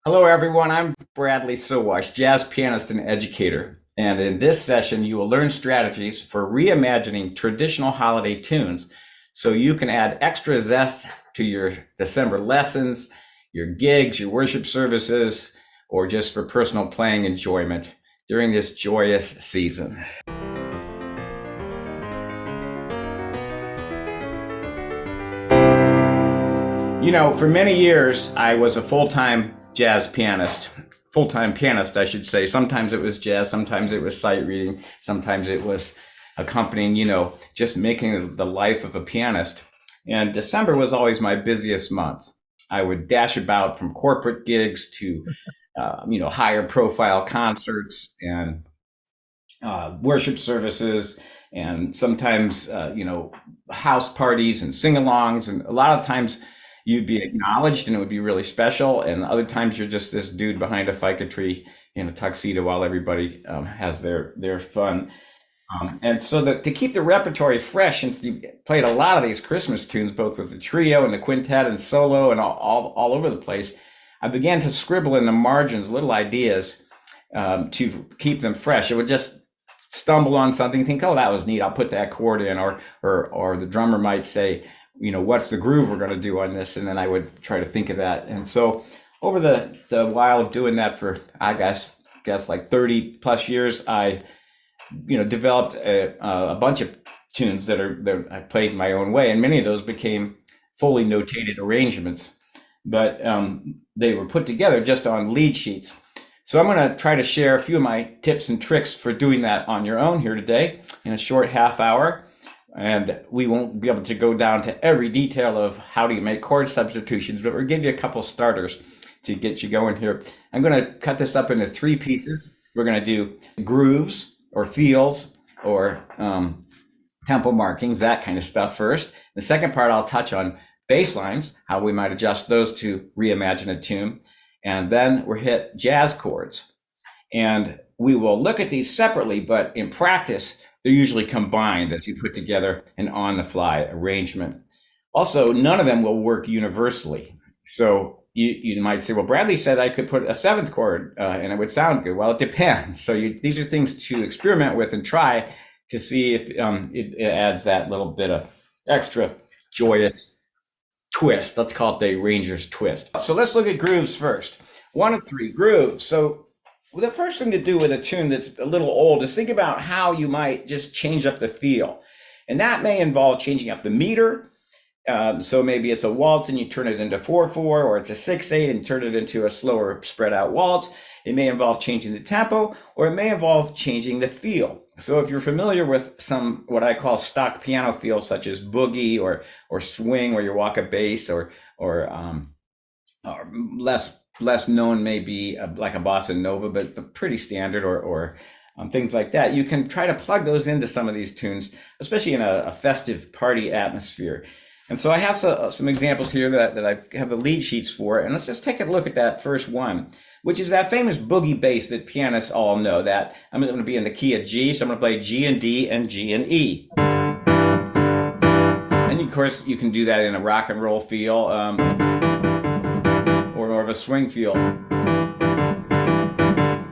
Hello, everyone. I'm Bradley Sowash, jazz pianist and educator. And in this session, you will learn strategies for reimagining traditional holiday tunes so you can add extra zest to your December lessons, your gigs, your worship services, or just for personal playing enjoyment during this joyous season. For many years, I was a full-time pianist, I should say. Sometimes it was jazz, sometimes it was sight reading, sometimes it was accompanying, just making the life of a pianist. And December was always my busiest month. I would dash about from corporate gigs to, higher profile concerts and worship services, and sometimes, house parties and sing-alongs. And a lot of times you'd be acknowledged and it would be really special. And other times you're just this dude behind a ficus tree in a tuxedo while everybody has their fun. And so to keep the repertoire fresh, since you played a lot of these Christmas tunes, both with the trio and the quintet and solo and all over the place, I began to scribble in the margins little ideas to keep them fresh. It would just stumble on something, think, oh, that was neat, I'll put that chord in, or the drummer might say, what's the groove we're going to do on this? And then I would try to think of that. And so over the while of doing that for, I guess like 30 plus years, I, developed a bunch of tunes that I played in my own way. And many of those became fully notated arrangements, but they were put together just on lead sheets. So I'm going to try to share a few of my tips and tricks for doing that on your own here today in a short half hour. And we won't be able to go down to every detail of how do you make chord substitutions, but we'll give you a couple starters to get you going here. I'm going to cut this up into three pieces. We're going to do grooves or feels or tempo markings, that kind of stuff first. The second part, I'll touch on bass lines, how we might adjust those to reimagine a tune. And then we'll hit jazz chords. And we will look at these separately, but in practice, they're usually combined as you put together an on-the-fly arrangement. Also, none of them will work universally. So you might say, well, Bradley said I could put a seventh chord and it would sound good. Well, it depends. So these are things to experiment with and try to see if it adds that little bit of extra joyous twist. Let's call it the arranger's twist. So let's look at grooves first. One of three grooves. So the first thing to do with a tune that's a little old is think about how you might just change up the feel. And that may involve changing up the meter. So maybe it's a waltz and you turn it into 4/4, or it's a 6/8 and turn it into a slower spread out waltz. It may involve changing the tempo, or it may involve changing the feel. So if you're familiar with some what I call stock piano feels, such as boogie or swing, where you walk a bass, or less known maybe like a bossa nova, but pretty standard, or things like that. You can try to plug those into some of these tunes, especially in a festive party atmosphere. And so I have some examples here that I have the lead sheets for, and let's just take a look at that first one, which is that famous boogie bass that pianists all know. That I'm going to be in the key of G, so I'm going to play G and D and G and E. And of course, you can do that in a rock and roll feel, or more of a swing feel.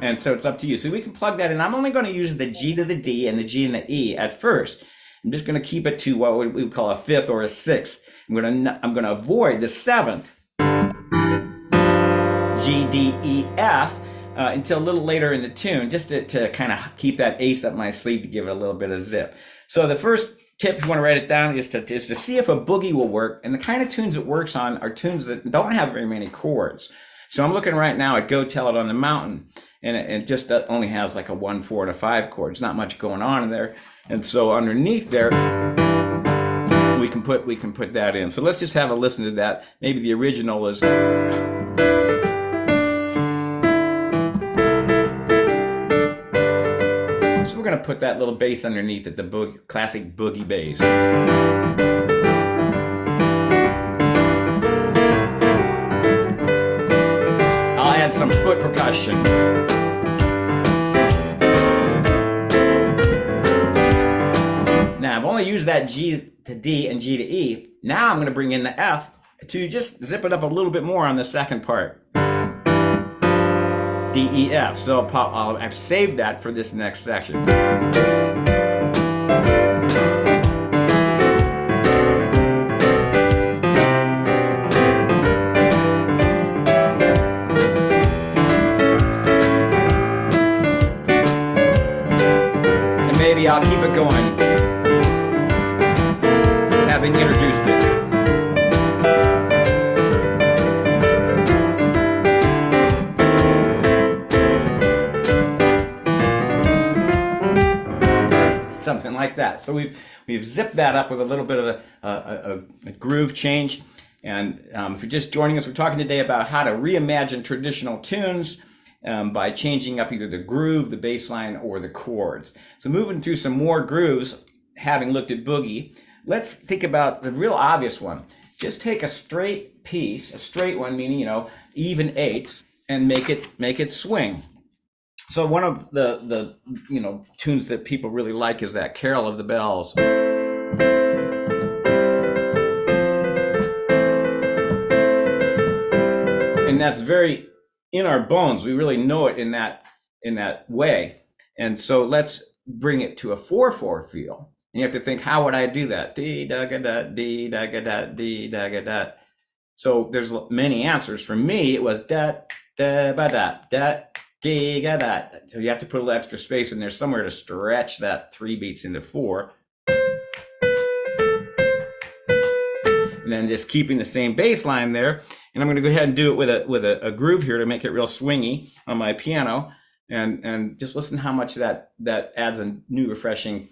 And so it's up to you. So we can plug that in. I'm only going to use the G to the D and the G and the E at first. I'm just going to keep it to what we would call a fifth or a sixth. I'm going to avoid the seventh, G, D, E, F, until a little later in the tune, just to kind of keep that ace up my sleeve to give it a little bit of zip. So the first tip, if you want to write it down, is to see if a boogie will work. And the kind of tunes it works on are tunes that don't have very many chords. So I'm looking right now at Go Tell It on the Mountain, and it just only has like a 1, 4, and a 5 chord. There's not much going on in there. And so underneath there, we can put that in. So let's just have a listen to that. Maybe the original is. So we're going to put that little bass underneath it, the classic boogie bass. I'll add some foot percussion. Now I've only used that G to D and G to E. Now I'm going to bring in the F to just zip it up a little bit more on the second part. D, E, F. So I've saved that for this next section. And maybe I'll keep it going, having introduced it. Something like that. So we've zipped that up with a little bit of a groove change. And if you're just joining us, we're talking today about how to reimagine traditional tunes by changing up either the groove, the bass line, or the chords. So moving through some more grooves, having looked at Boogie, let's think about the real obvious one. Just take a straight piece, a straight one, meaning, you know, even eighths, and make it swing. So one of the you know, tunes that people really like is that Carol of the Bells. And that's very in our bones. We really know it in that way. And so let's bring it to a 4/4 feel. And you have to think, how would I do that? Dee da ga da, dee da ga da, dee da ga da. So there's many answers. For me, it was da da ba da da. So you have to put a little extra space in there somewhere to stretch that 3 beats into 4. And then just keeping the same bass line there. And I'm going to go ahead and do it with a groove here to make it real swingy on my piano. And just listen how much that adds a new refreshing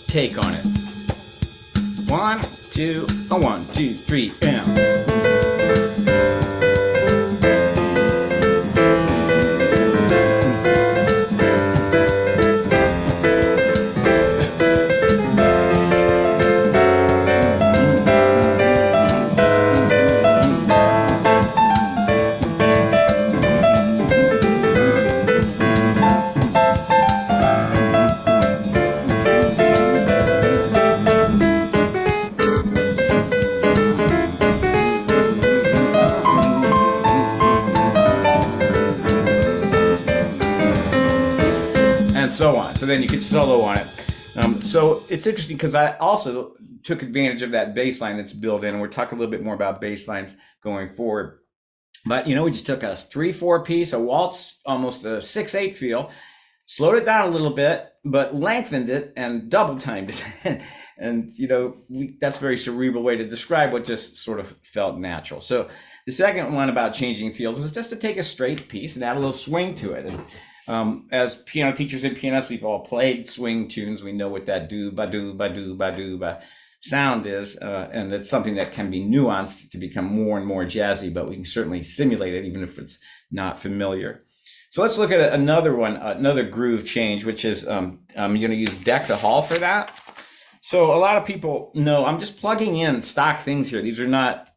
take on it. 1, 2, 1, 2, 3, and. So on. So then you could solo on it. So it's interesting because I also took advantage of that bass line that's built in, and we're talking a little bit more about bass lines going forward. But you know, we just took a 3/4 piece, a waltz, almost a 6/8 feel, slowed it down a little bit, but lengthened it and double timed it. And you know, that's a very cerebral way to describe what just sort of felt natural. So the second one about changing feels is just to take a straight piece and add a little swing to it. And as piano teachers and pianists, we've all played swing tunes. We know what that do ba do ba do ba do ba sound is, and it's something that can be nuanced to become more and more jazzy. But we can certainly simulate it, even if it's not familiar. So let's look at another one, another groove change, which is I'm going to use Deck the Hall for that. So a lot of people know I'm just plugging in stock things here. These are not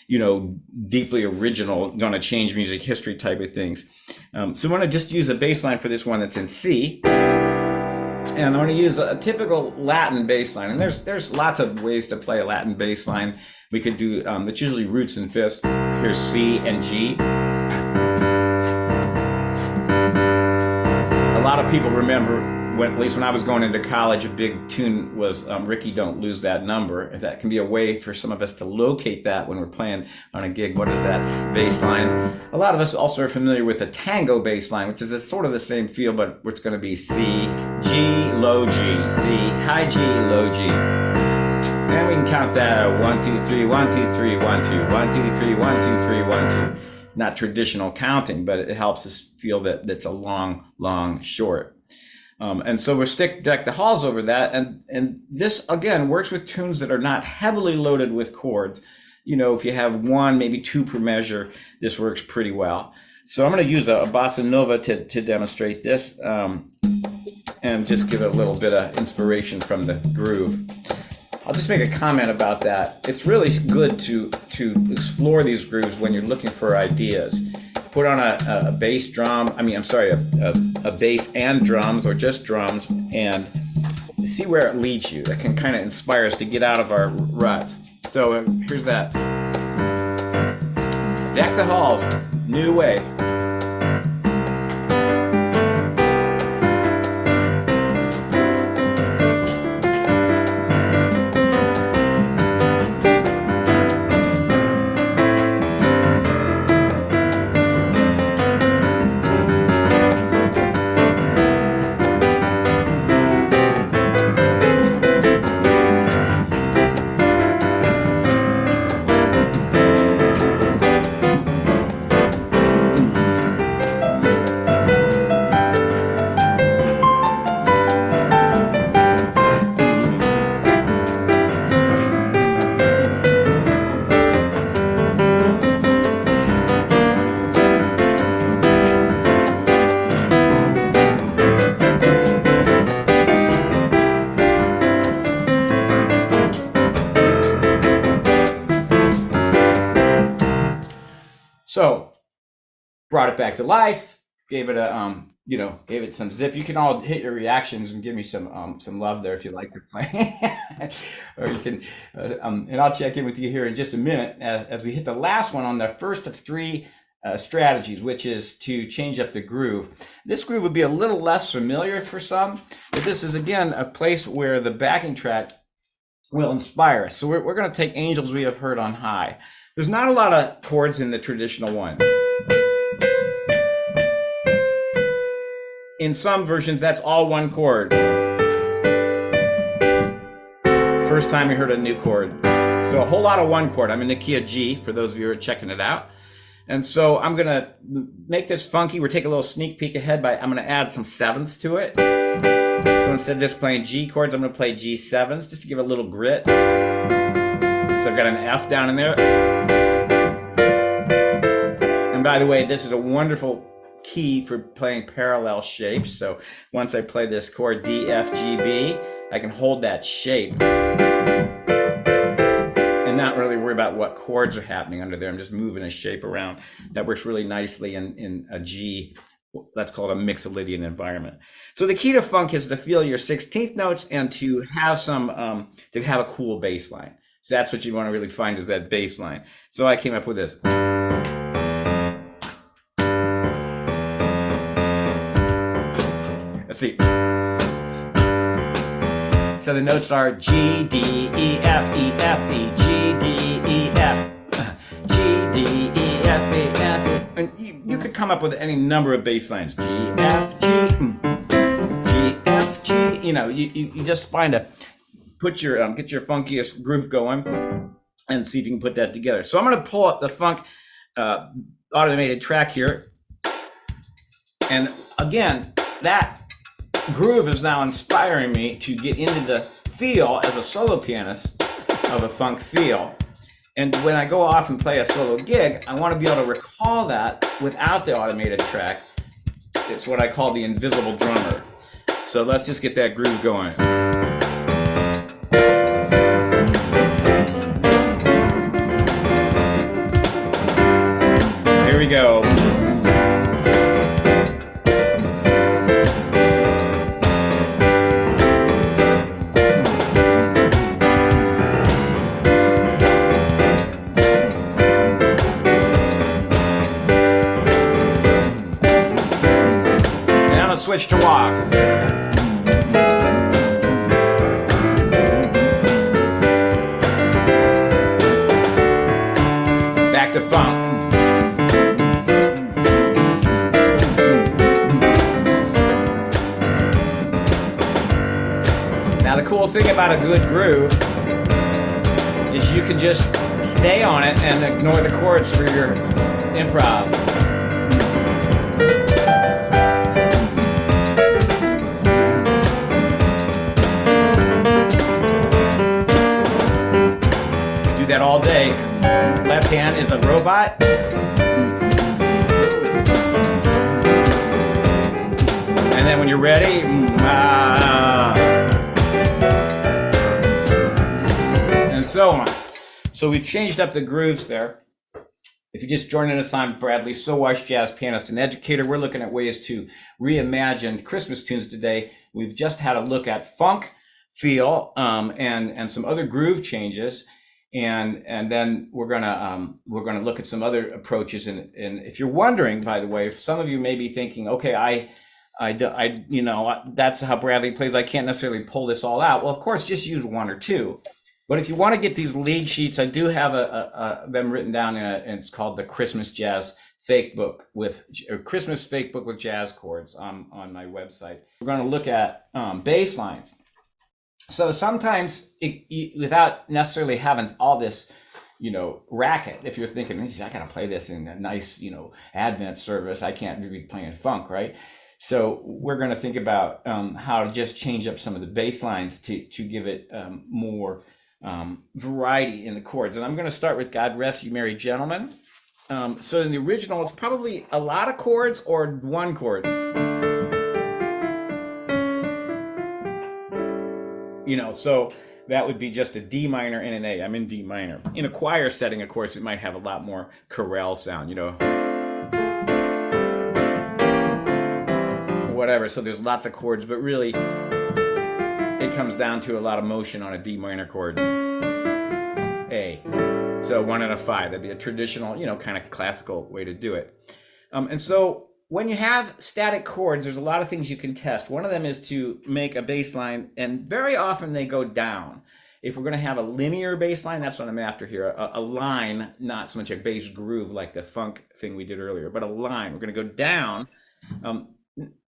you know, deeply original, going to change music history type of things. So I'm going to just use a bass line for this one that's in C, and I'm going to use a typical Latin bass line. And there's lots of ways to play a Latin bass line. We could do it's usually roots and fifths. Here's C and G. A lot of people remember. At least when I was going into college, a big tune was Ricky, Don't Lose That Number. That can be a way for some of us to locate that when we're playing on a gig. What is that bass line? A lot of us also are familiar with the tango bass line, which is sort of the same feel, but it's going to be C, G, low G, C, high G, low G. And we can count that 1, 2, 3, 1, 2, 3, 1, 2, 1, 2, 3, 1, 2, 3, 1, 2. It's not traditional counting, but it helps us feel that it's a long, long, short. And so we'll Deck the Halls over that. And this, again, works with tunes that are not heavily loaded with chords. You know, if you have 1, maybe 2 per measure, this works pretty well. So I'm going to use a bossa nova to demonstrate this and just give it a little bit of inspiration from the groove. I'll just make a comment about that. It's really good to explore these grooves when you're looking for ideas. Put on a bass drum, a bass and drums, or just drums, and see where it leads you. That can kind of inspire us to get out of our ruts. So here's that. Deck the halls, new way. So brought it back to life, gave it a gave it some zip. You can all hit your reactions and give me some love there if you like to play, or you can, and I'll check in with you here in just a minute as we hit the last one on the first of three strategies, which is to change up the groove. This groove would be a little less familiar for some, but this is again a place where the backing track will inspire us. So we're going to take Angels We Have Heard on High. There's not a lot of chords in the traditional one. In some versions, that's all one chord. First time we heard a new chord. So a whole lot of one chord. I'm in the key of G, for those of you who are checking it out. And so I'm gonna make this funky. We're taking a little sneak peek ahead I'm gonna add some sevenths to it. So instead of just playing G chords, I'm gonna play G7s, just to give it a little grit. So I've got an F down in there. And by the way, this is a wonderful key for playing parallel shapes. So once I play this chord D, F, G, B, I can hold that shape and not really worry about what chords are happening under there. I'm just moving a shape around. That works really nicely in a G, let's call it a mix of Lydian environment. So the key to funk is to feel your 16th notes and to have to have a cool bass line. So that's what you want to really find, is that bass line. So I came up with this. Let's see. So the notes are G, D, E, F, E, F, E, G, D, E, F, G, D, E, F, E, F, E. And you could come up with any number of bass lines. G, F, G, G, F, G. You just find put your get your funkiest groove going and see if you can put that together. So I'm going to pull up the funk automated track here. And again, that groove is now inspiring me to get into the feel as a solo pianist of a funk feel. And when I go off and play a solo gig, I want to be able to recall that without the automated track. It's what I call the invisible drummer. So let's just get that groove going. Here we go. Switch to walk. Back to funk. Now the cool thing about a good groove is you can just stay on it and ignore the chords for your improv. That all day. Left hand is a robot. And then when you're ready, and so on. So we've changed up the grooves there. If you just joined us, I'm Bradley, so-washed jazz pianist and educator. We're looking at ways to reimagine Christmas tunes today. We've just had a look at funk, feel, and some other groove changes. and then we're gonna look at some other approaches. And if you're wondering, by the way, if some of you may be thinking, okay, you know, that's how Bradley plays, I can't necessarily pull this all out. Well, of course, just use one or two. But if you want to get these lead sheets, I do have them written down and it's called the Christmas Jazz Fake Book Christmas Fake Book with Jazz Chords on my website. We're going to look at bass lines. So sometimes without necessarily having all this, you know, racket, if you're thinking, I got to play this in a nice, you know, Advent service, I can't be playing funk, right? So we're going to think about how to just change up some of the bass lines to give it more variety in the chords. And I'm going to start with God Rest You Merry Gentlemen. So in the original, it's probably a lot of chords or one chord. You know, so that would be just a D minor and an A. I'm in D minor. In a choir setting, of course, it might have a lot more chorale sound, you know. Whatever, so there's lots of chords, but really it comes down to a lot of motion on a D minor chord. A. So 1 and a 5, that'd be a traditional, you know, kind of classical way to do it. And so when you have static chords, there's a lot of things you can test. One of them is to make a bass line, and very often they go down. If we're going to have a linear bass line, that's what I'm after here, a line, not so much a bass groove like the funk thing we did earlier, but a line. We're going to go down.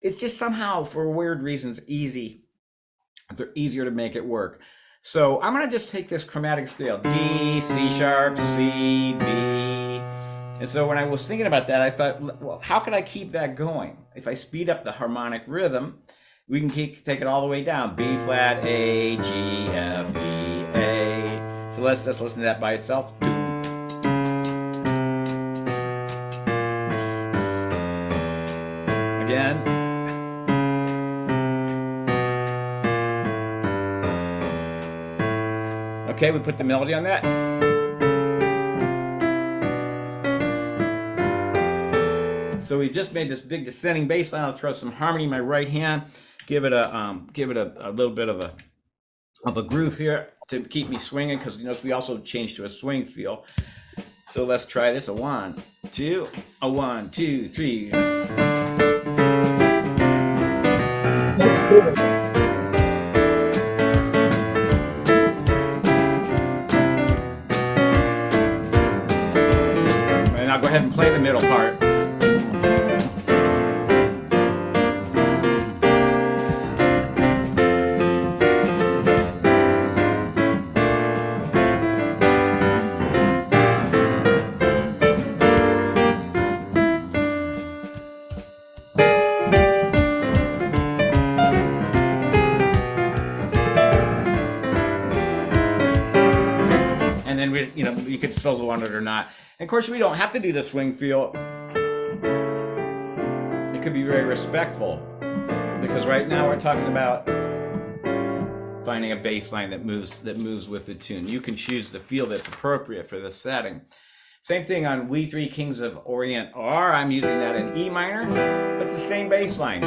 It's just somehow, for weird reasons, they're easier to make it work. So I'm going to just take this chromatic scale, D, C sharp, C, B. And so when I was thinking about that, I thought, well, how could I keep that going? If I speed up the harmonic rhythm, we can take it all the way down. B flat, A, G, F, E, A. So let's just listen to that by itself. Again. Okay, we put the melody on that. So we just made this big descending bass line. I'll throw some harmony in my right hand. Give it a little bit of a groove here to keep me swinging, because you notice we also changed to a swing feel. So let's try this. A 1, 2, a 1, 2, 3. That's good. And I'll go ahead and play the middle part. And then you could solo on it or not. And of course, we don't have to do the swing feel. It could be very respectful, because right now we're talking about finding a bass line that moves with the tune. You can choose the feel that's appropriate for the setting. Same thing on We Three Kings of Orient R. I'm using that in E minor, but it's the same bass line.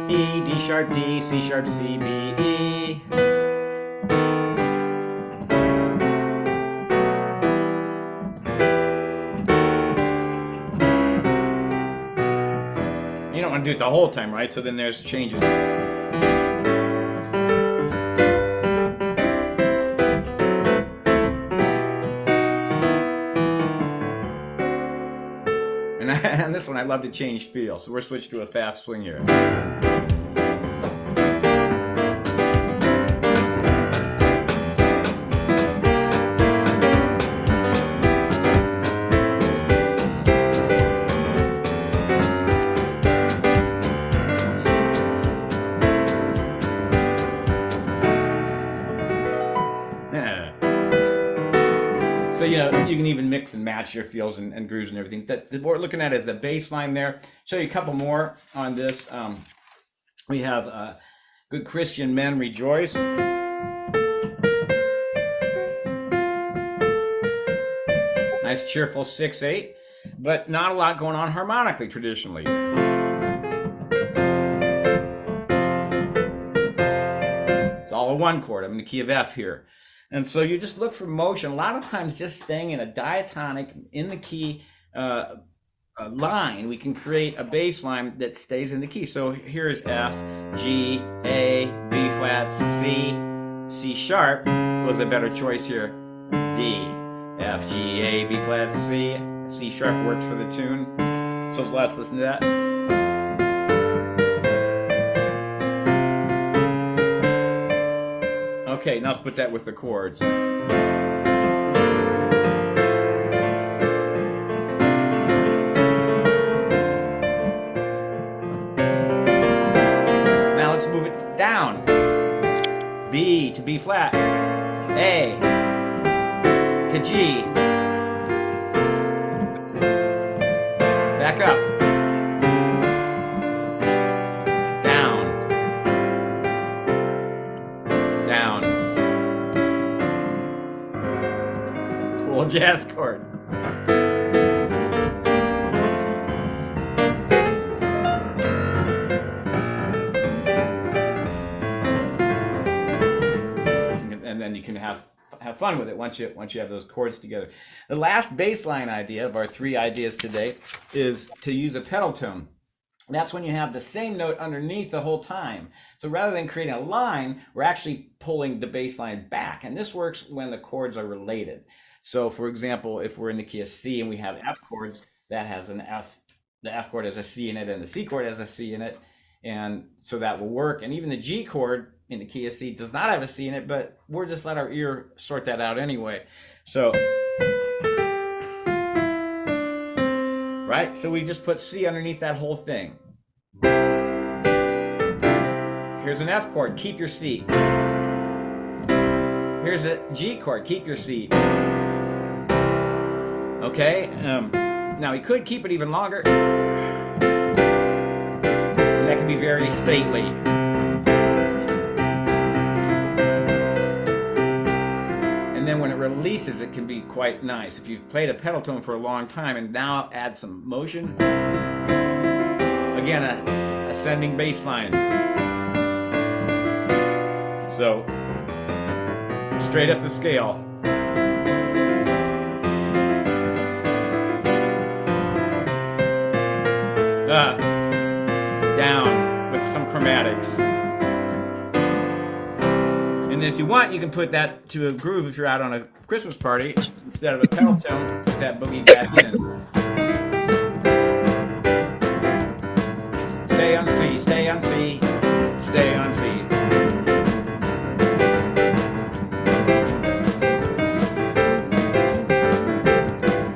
E, D sharp, D, C sharp, C, B, E. You don't want to do it the whole time, right? So then there's changes. And this one, I love to change feel. So we're switched to a fast swing here. So, you can even mix and match your feels and grooves and everything. What we're looking at is the bass line there. Show you a couple more on this. We have Good Christian Men Rejoice. Nice cheerful 6/8, but not a lot going on harmonically traditionally. It's all a 1 chord. I'm in the key of F here. And so you just look for motion. A lot of times just staying in a diatonic in the key line, we can create a bass line that stays in the key. So here's F, G, A, B flat, C, C sharp was a better choice here. D, F, G, A, B flat, C, C sharp worked for the tune. So let's listen to that. Okay, now let's put that with the chords. Now let's move it down. B to B flat. A to G. Back up. Cool jazz chord. And then you can have fun with it once you have those chords together. The last bass line idea of our 3 ideas today is to use a pedal tone. That's when you have the same note underneath the whole time. So rather than creating a line, we're actually pulling the bass line back. And this works when the chords are related. So for example, if we're in the key of C and we have F chords, that has an F, the F chord has a C in it and the C chord has a C in it. And so that will work. And even the G chord in the key of C does not have a C in it, but we'll just let our ear sort that out anyway. So, right? So we just put C underneath that whole thing. Here's an F chord, keep your C. Here's a G chord, keep your C. Okay, now we could keep it even longer. That can be very stately. And then when it releases, it can be quite nice. If you've played a pedal tone for a long time and now add some motion, again, a ascending bass line. So, straight up the scale. Down with some chromatics. And if you want, you can put that to a groove if you're out on a Christmas party. Instead of a pedal tone, put that boogie back in. Stay on C, stay on C, stay on C.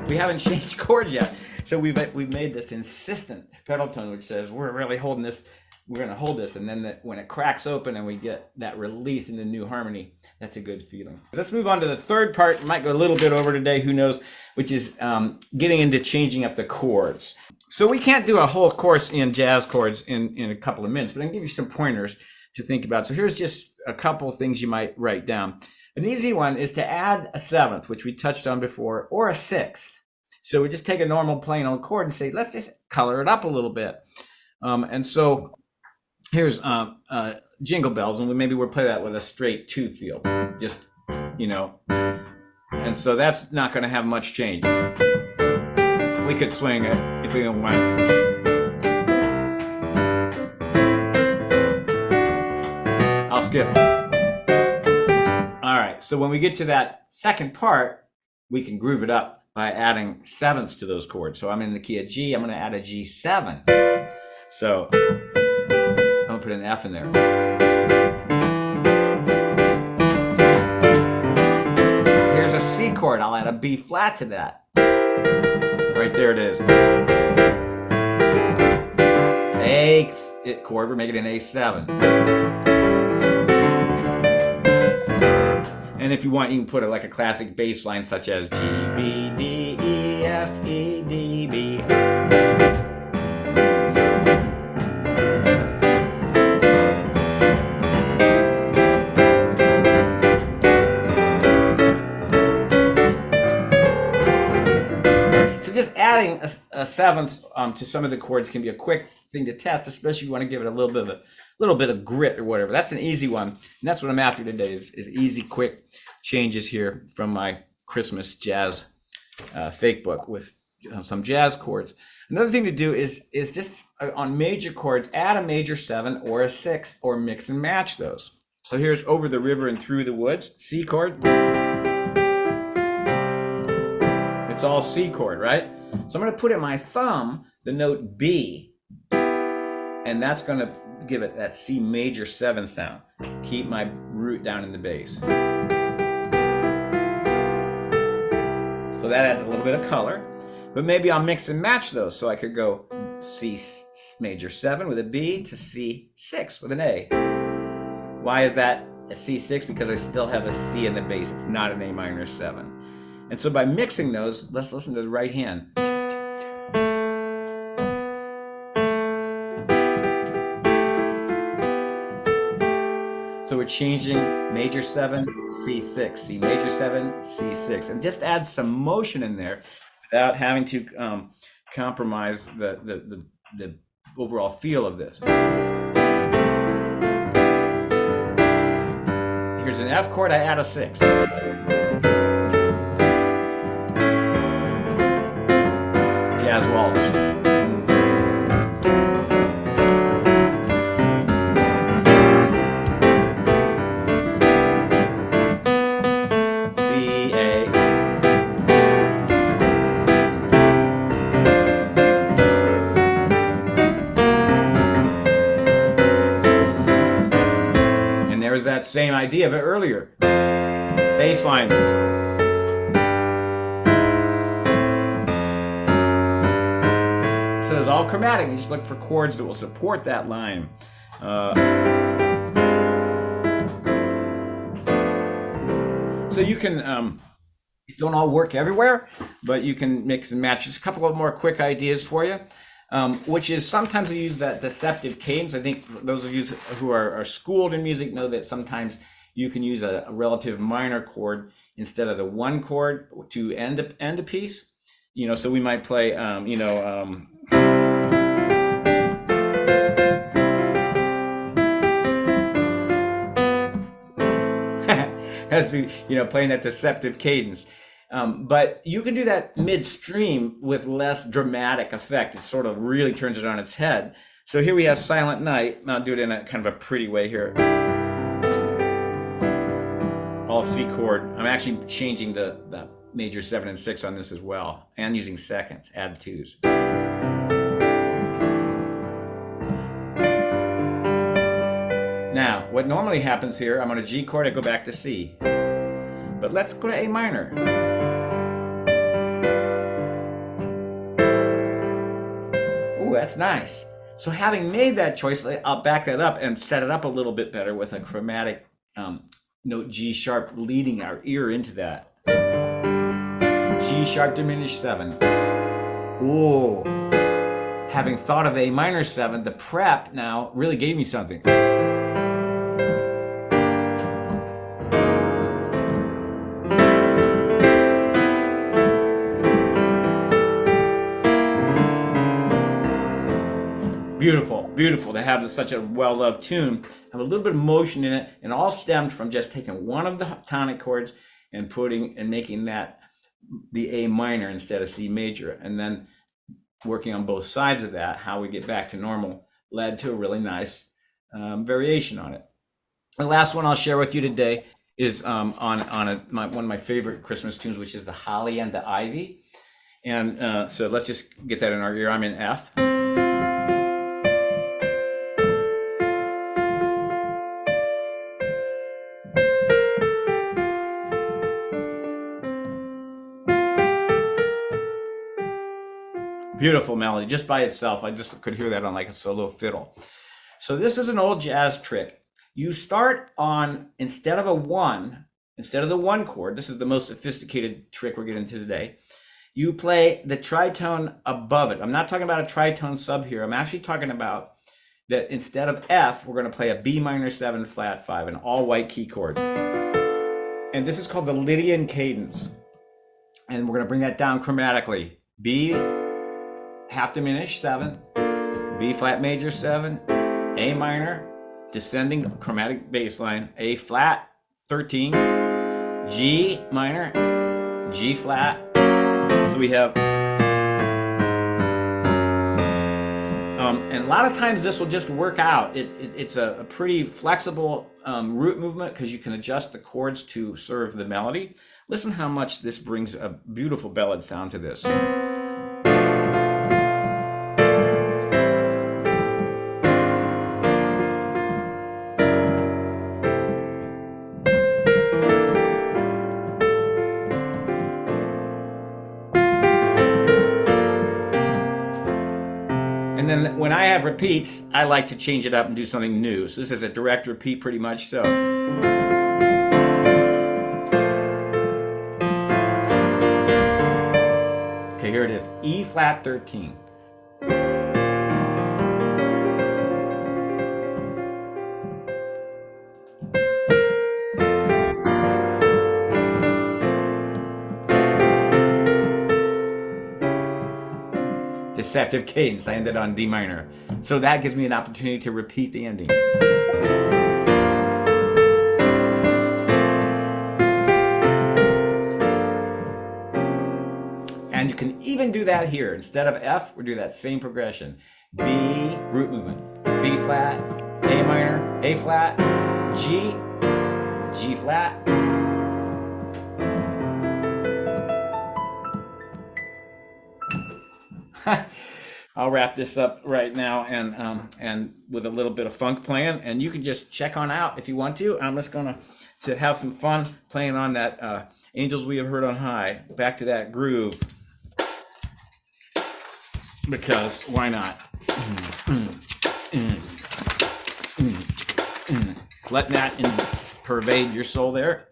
We haven't changed chord yet. So we've made this insistent pedal tone which says we're really holding this, we're going to hold this, and then when it cracks open and we get that release into new harmony, that's a good feeling. Let's move on to the third part. We might go a little bit over today, who knows, which is getting into changing up the chords. So we can't do a whole course in jazz chords in a couple of minutes, but I can give you some pointers to think about. So here's just a couple of things you might write down. An easy one is to add a 7th, which we touched on before, or a 6th. So we just take a normal plain old chord and say, let's just color it up a little bit. And so here's Jingle Bells, and maybe we'll play that with a straight 2 feel, just, you know. And so that's not going to have much change. We could swing it if we want. I'll skip. All right, so when we get to that second part, we can groove it up by adding 7ths to those chords. So I'm in the key of G, I'm going to add a G7. So I'm going to put an F in there. Here's a C chord, I'll add a B flat to that. Right there it is. A chord, we're making an A7. And if you want, you can put it like a classic bass line such as G, B, D, E, F, E, D, B. So just adding a 7th to some of the chords can be a quick thing to test, especially if you want to give it a little bit of little bit of grit or whatever. That's an easy one. And that's what I'm after today is easy, quick changes here from my Christmas jazz fake book with some jazz chords. Another thing to do is just on major chords, add a major 7 or a 6 or mix and match those. So here's Over the River and Through the Woods, C chord. It's all C chord, right? So I'm going to put in my thumb the note B, and that's going to give it that C major 7 sound. Keep my root down in the bass. So that adds a little bit of color, but maybe I'll mix and match those. So I could go C major 7 with a B to C6 with an A. Why is that a C6? Because I still have a C in the bass. It's not an A minor 7. And so by mixing those, let's listen to the right hand. So we're changing major 7, C6, C major 7, C6, and just add some motion in there without having to compromise the overall feel of this. Here's an F chord, I add a 6. Jazz waltz. There's that same idea of it earlier. Bass line. So it's all chromatic. You just look for chords that will support that line. So you can, these don't all work everywhere, but you can mix and match. Just a couple of more quick ideas for you. Which is sometimes we use that deceptive cadence. I think those of you who are schooled in music know that sometimes you can use a relative minor chord instead of the one chord to end a piece. You know, so we might play, that's playing that deceptive cadence. But you can do that midstream with less dramatic effect. It sort of really turns it on its head. So here we have Silent Night. I'll do it in a kind of a pretty way here. All C chord. I'm actually changing the major 7 and 6 on this as well, and using seconds, add 2s. Now, what normally happens here, I'm on a G chord, I go back to C. But let's go to A minor. That's nice. So having made that choice, I'll back that up and set it up a little bit better with a chromatic note G sharp leading our ear into that. G sharp diminished 7. Ooh. Having thought of A minor 7, the prep now really gave me something. Beautiful, beautiful to have such a well-loved tune, have a little bit of motion in it, and all stemmed from just taking one of the tonic chords and making that the A minor instead of C major, and then working on both sides of that, how we get back to normal, led to a really nice variation on it. The last one I'll share with you today is on one of my favorite Christmas tunes, which is the Holly and the Ivy. And so let's just get that in our ear. I'm in F. Beautiful melody just by itself. I just could hear that on like a solo fiddle. So this is an old jazz trick. You start on, instead of the one chord, this is the most sophisticated trick we're getting into today, you play the tritone above it. I'm not talking about a tritone sub here. I'm actually talking about that instead of F, we're going to play a B minor 7 flat 5, an all white key chord. And this is called the Lydian cadence. And we're going to bring that down chromatically. B half diminished 7, B flat major 7, A minor, descending chromatic bass line, A flat, 13, G minor, G flat. So we have, and a lot of times this will just work out. It's a pretty flexible root movement because you can adjust the chords to serve the melody. Listen how much this brings a beautiful ballad sound to this. And then when I have repeats, I like to change it up and do something new. So this is a direct repeat pretty much so. Okay, here it is, E flat 13. Deceptive cadence, I ended on D minor. So that gives me an opportunity to repeat the ending. And you can even do that here. Instead of F, we'll do that same progression. B, root movement. B flat, A minor, A flat, G, G flat. I'll wrap this up right now and with a little bit of funk playing, and you can just check on out if you want to. I'm just gonna have some fun playing on that Angels We Have Heard on High. Back to that groove, because why not? Letting that pervade your soul there.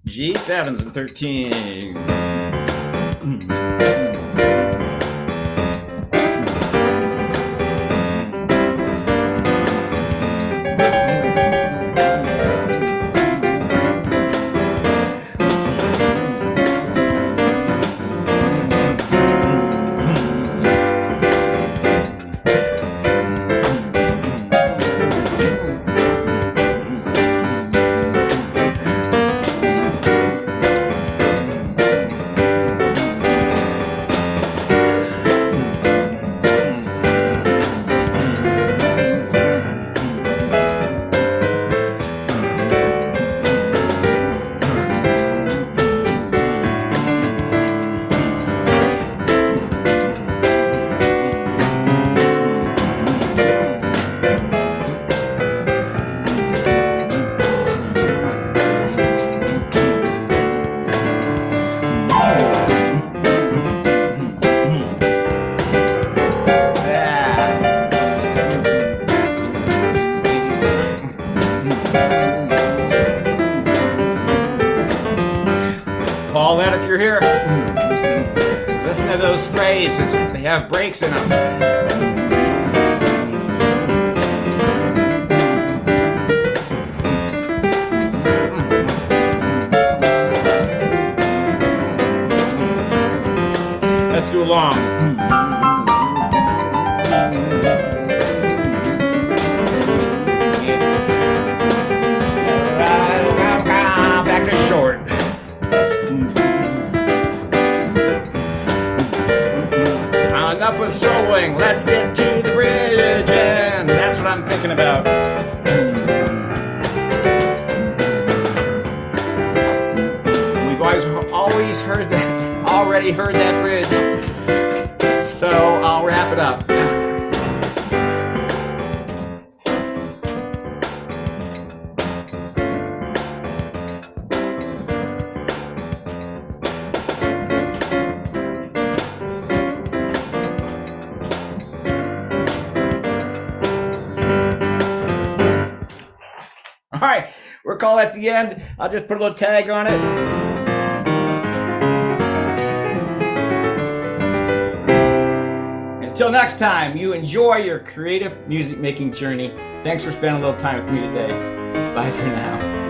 G7s and 13. Paulette, if you're here, listen to those phrases. They have breaks in them. Let's do along. Back to short. Enough with soloing. Let's get to the bridge, and that's what I'm thinking about. We've always heard that, already heard that bridge. So I'll wrap it up. All right, we're calling at the end. I'll just put a little tag on it. Until next time, you enjoy your creative music making journey. Thanks for spending a little time with me today. Bye for now.